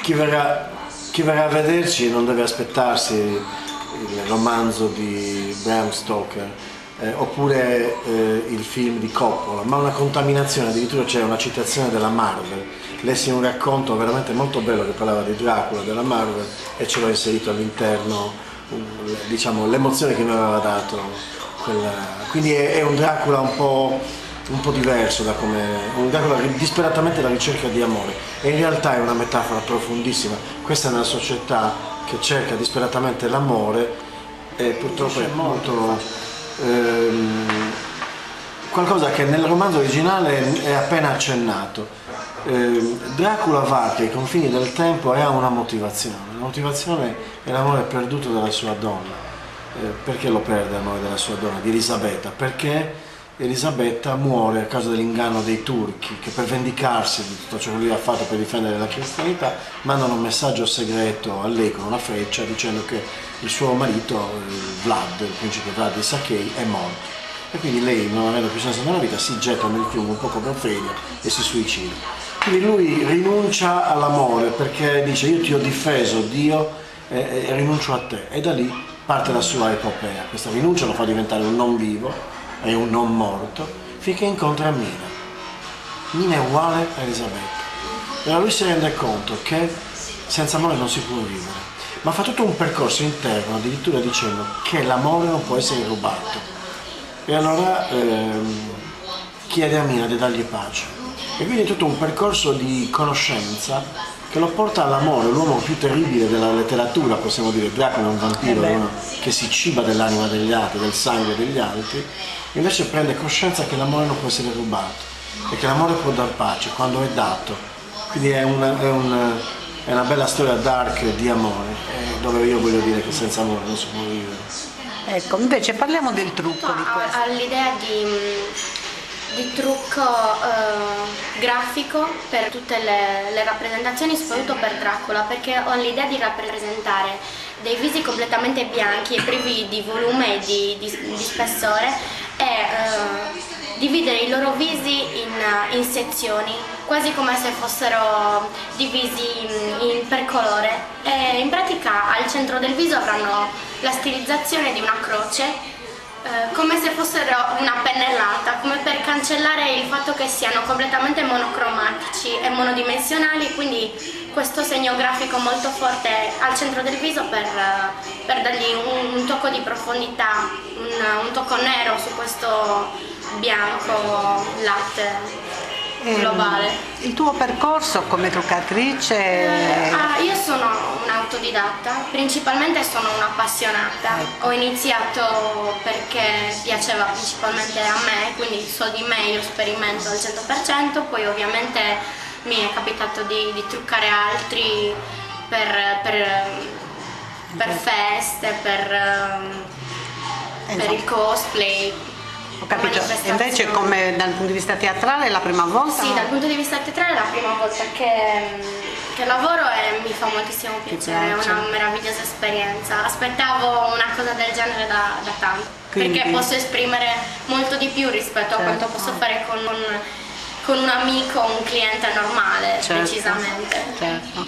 chi verrà a vederci non deve aspettarsi il romanzo di Bram Stoker oppure il film di Coppola, ma una contaminazione. Addirittura c'è una citazione della Marvel. Lessi un racconto veramente molto bello che parlava di Dracula, della Marvel, e ce l'ho inserito all'interno, diciamo, l'emozione che mi aveva dato quindi è un Dracula un po' diverso da come un Dracula disperatamente alla ricerca di amore, e in realtà è una metafora profondissima. Questa è una società che cerca disperatamente l'amore e purtroppo è molto qualcosa che nel romanzo originale è appena accennato. Dracula varca i confini del tempo e ha una motivazione. La motivazione è l'amore perduto dalla sua donna. Perché lo perde l'amore della sua donna, di Elisabetta? Perché Elisabetta muore a causa dell'inganno dei turchi, che per vendicarsi di tutto ciò che lui ha fatto per difendere la cristianità mandano un messaggio segreto a lei con una freccia dicendo che il suo marito, Vlad, il principe Vlad di Sachei, è morto. E quindi lei, non avendo più senso nella vita, si getta nel fiume un po' come Ofelia e si suicida. Quindi lui rinuncia all'amore perché dice: io ti ho difeso, Dio, e rinuncio a te. E da lì parte la sua epopea. Questa rinuncia lo fa diventare un non vivo e un non morto, finché incontra Mina. Mina è uguale a Elisabetta. E allora lui si rende conto che senza amore non si può vivere, ma fa tutto un percorso interno, addirittura dicendo che l'amore non può essere rubato. E allora chiede a Mina di dargli pace. E quindi è tutto un percorso di conoscenza che lo porta all'amore, l'uomo più terribile della letteratura, possiamo dire. Dracula è un vampiro, uno che si ciba dell'anima degli altri, del sangue degli altri, invece prende coscienza che l'amore non può essere rubato e che l'amore può dar pace quando è dato. Quindi è una bella storia dark di amore, dove io voglio dire che senza amore non si può vivere. Ecco, invece parliamo del trucco di questo. All'idea di trucco grafico per tutte le rappresentazioni, soprattutto per Dracula, perché ho l'idea di rappresentare dei visi completamente bianchi e privi di volume e di spessore, e dividere i loro visi in sezioni, quasi come se fossero divisi per colore, e in pratica al centro del viso avranno la stilizzazione di una croce, come se fossero una pennellata, come per cancellare il fatto che siano completamente monocromatici e monodimensionali, quindi questo segno grafico molto forte al centro del viso per dargli un tocco di profondità, un tocco nero su questo bianco latte globale. Il tuo percorso come truccatrice? Io sono un'autodidatta, principalmente sono un'appassionata. Ho iniziato perché piaceva principalmente a me, quindi so di me, io sperimento al 100%, poi ovviamente mi è capitato di truccare altri per feste, per il cosplay. Ho capito, invece come dal punto di vista teatrale è la prima volta? Sì, dal punto di vista teatrale è la prima volta che lavoro e mi fa moltissimo piacere, è una meravigliosa esperienza. Aspettavo una cosa del genere da tanto, perché posso esprimere molto di più rispetto a quanto posso fare con un amico, un cliente normale, precisamente. Certo.